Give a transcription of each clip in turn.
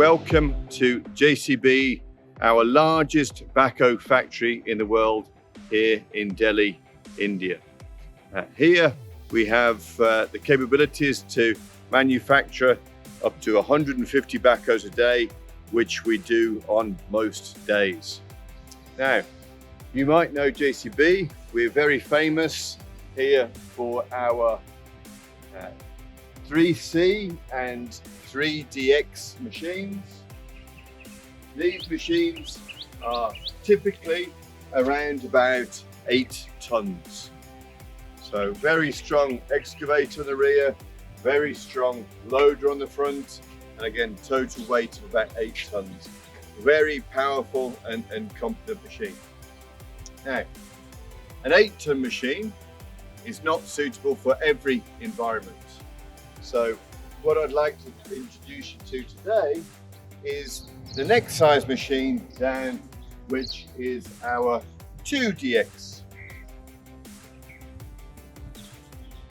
welcome to JCB, our largest backhoe factory in the world here in Delhi, India. Here we have the capabilities to manufacture up to 150 backhoes a day, which we do on most days. Now, you might know JCB. We're very famous here for our 3C and 3DX machines. These machines are typically around about 8 tons. So very strong excavator on the rear, very strong loader on the front, and again, total weight of about 8 tons. Very powerful and competent machine. Now, an 8-ton machine is not suitable for every environment. So what I'd like to introduce you to today is the next size machine down, which is our 2DX.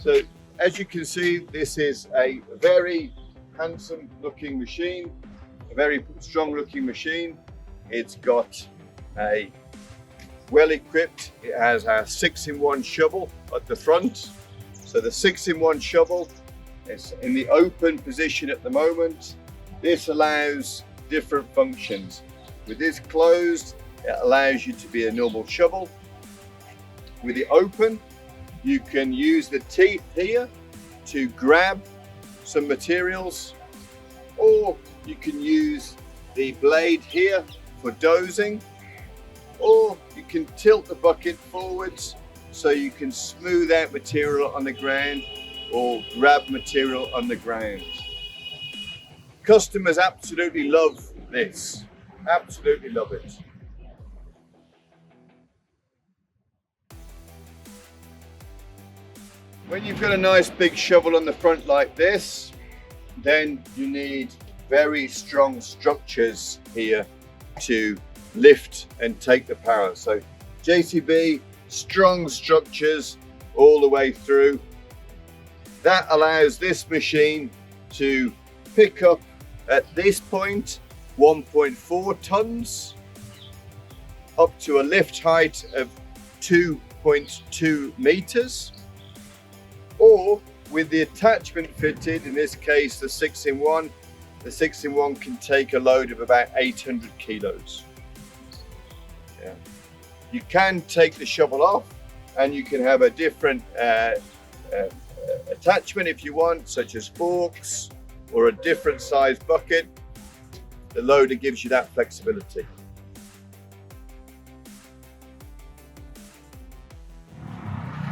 So as you can see, this is a very handsome looking machine, a very strong looking machine. It's got a well equipped, it has a 6-in-1 shovel at the front. So the 6-in-1 shovel is in the open position at the moment. This allows different functions. With this closed, it allows you to be a normal shovel. With it open, you can use the teeth here to grab some materials, or you can use the blade here for dozing, or you can tilt the bucket forwards so you can smooth out material on the ground or grab material on the ground. Customers absolutely love this, absolutely love it. When you've got a nice big shovel on the front like this, then you need very strong structures here to lift and take the power. So JCB, strong structures all the way through. That allows this machine to pick up at this point 1.4 tons up to a lift height of 2.2 meters, or with the attachment fitted, in this case the 6-in-1, the 6-in-1 can take a load of about 800 kilos. Yeah. You can take the shovel off and you can have a different attachment if you want, such as forks or a different size bucket. The loader gives you that flexibility.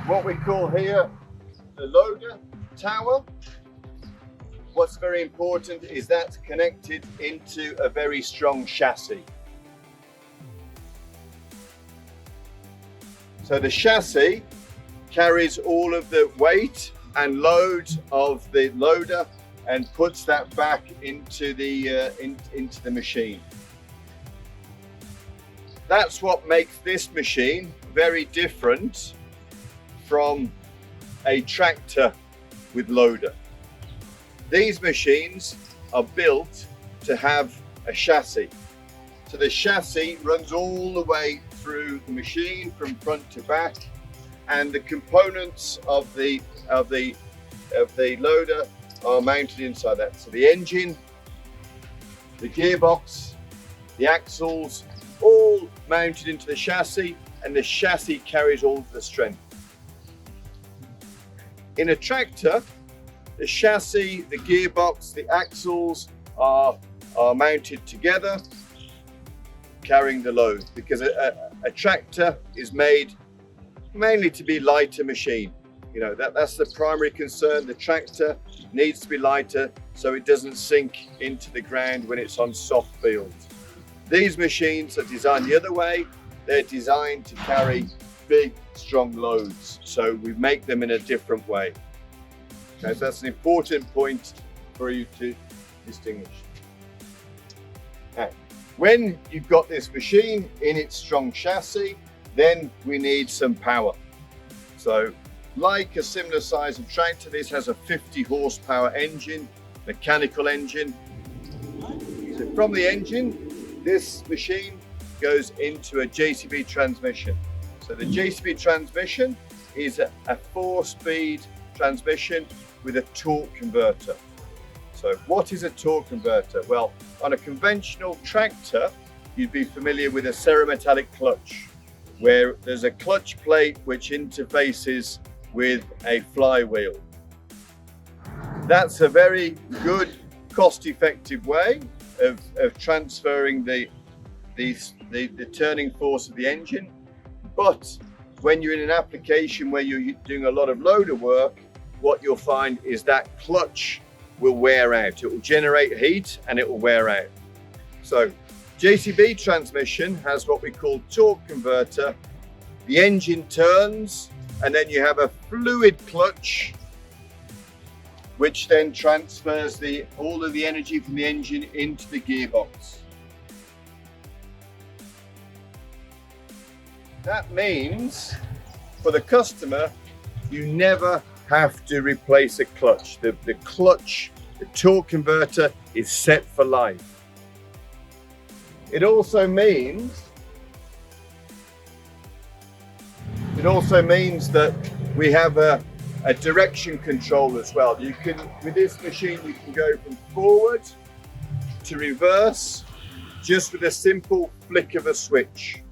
What we call here the loader tower. What's very important is that's connected into a very strong chassis. So the chassis carries all of the weight and load of the loader and puts that back into the machine. That's what makes this machine very different from a tractor with loader. These machines are built to have a chassis. So the chassis runs all the way through the machine from front to back, and the components of the loader are mounted inside that. So the engine, the gearbox, the axles, all mounted into the chassis, and the chassis carries all of the strength. In a tractor, the chassis, the gearbox, the axles are mounted together, carrying the load, because a tractor is made mainly to be lighter machine. You know, that's the primary concern. The tractor needs to be lighter so it doesn't sink into the ground when it's on soft field. These machines are designed the other way. They're designed to carry big, strong loads. So we make them in a different way. Okay, so that's an important point for you to distinguish. Now, when you've got this machine in its strong chassis, then we need some power. So like a similar size of tractor, this has a 50 horsepower engine, mechanical engine. So from the engine, this machine goes into a JCB transmission. So the JCB transmission is a 4-speed transmission with a torque converter. So what is a torque converter? Well, on a conventional tractor, you'd be familiar with a cerometallic clutch, where there's a clutch plate which interfaces with a flywheel. That's a very good, cost-effective way of transferring the turning force of the engine. But when you're in an application where you're doing a lot of loader work, what you'll find is that clutch will wear out. It will generate heat and it will wear out. So JCB transmission has what we call torque converter. The engine turns and then you have a fluid clutch which then transfers all of the energy from the engine into the gearbox. That means for the customer, you never have to replace a clutch. The clutch, the torque converter is set for life. It also means that we have a direction control as well. You can, with this machine, you can go from forward to reverse just with a simple flick of a switch.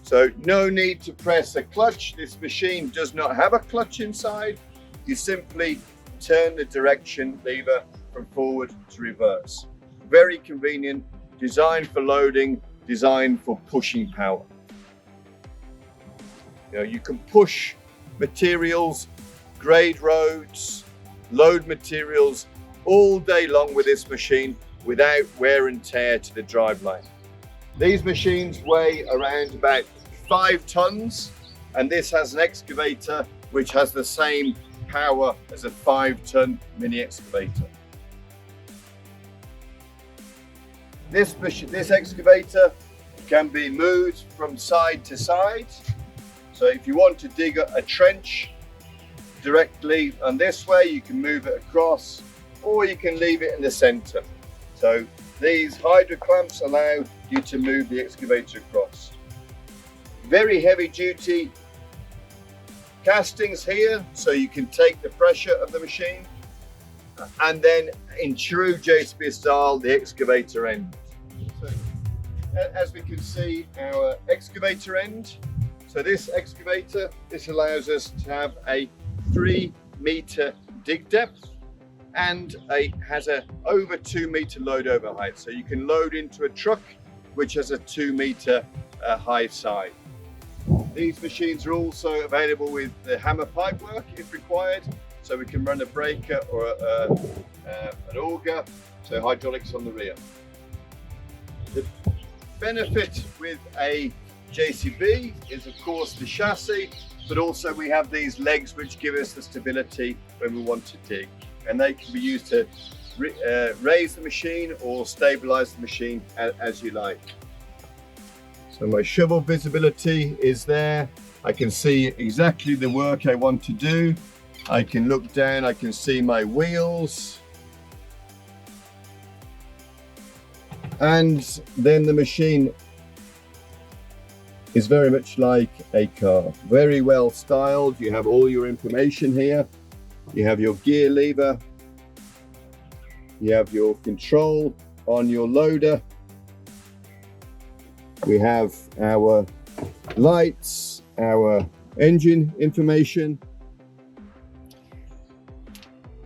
So no need to press a clutch. This machine does not have a clutch inside. You simply turn the direction lever from forward to reverse. Very convenient, designed for loading, designed for pushing power. You can push materials, grade roads, load materials all day long with this machine without wear and tear to the driveline. These machines weigh around about 5 tons, and this has an excavator which has the same power as a 5-ton mini excavator. This excavator can be moved from side to side. So if you want to dig a trench directly on this way, you can move it across, or you can leave it in the center. So these hydro clamps allow you to move the excavator across. Very heavy duty castings here, so you can take the pressure of the machine, and then in true JCB style, the excavator end. So as we can see, our excavator end. So this excavator, this allows us to have a 3-meter dig depth and has a over 2-meter load over height. So you can load into a truck which has a 2-meter high side. These machines are also available with the hammer pipe work if required. So we can run a breaker or an auger, so hydraulics on the rear. The benefit with a JCB is of course the chassis, but also we have these legs which give us the stability when we want to dig, and they can be used to raise the machine or stabilize the machine as you like. So my shovel visibility is there. I can see exactly the work I want to do. I can look down, I can see my wheels. And then the machine is very much like a car, very well styled. You have all your information here. You have your gear lever. You have your control on your loader. We have our lights, our engine information.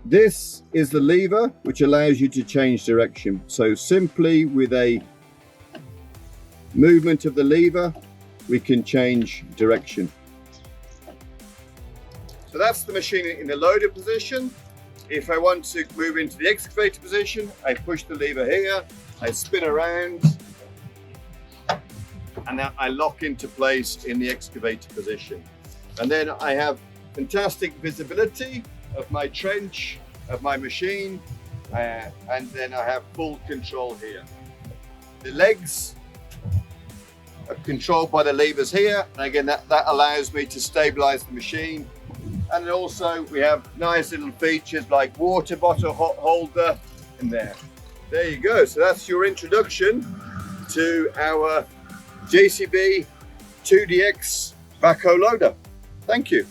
This is the lever which allows you to change direction. So simply with a movement of the lever, we can change direction. So that's the machine in the loader position. If I want to move into the excavator position, I push the lever here, I spin around, and now I lock into place in the excavator position. And then I have fantastic visibility of my trench, of my machine, and then I have full control here. The legs are controlled by the levers here, and again that allows me to stabilize the machine. And also we have nice little features like water bottle holder, in there. There you go. So that's your introduction to our JCB 2DX backhoe loader. Thank you.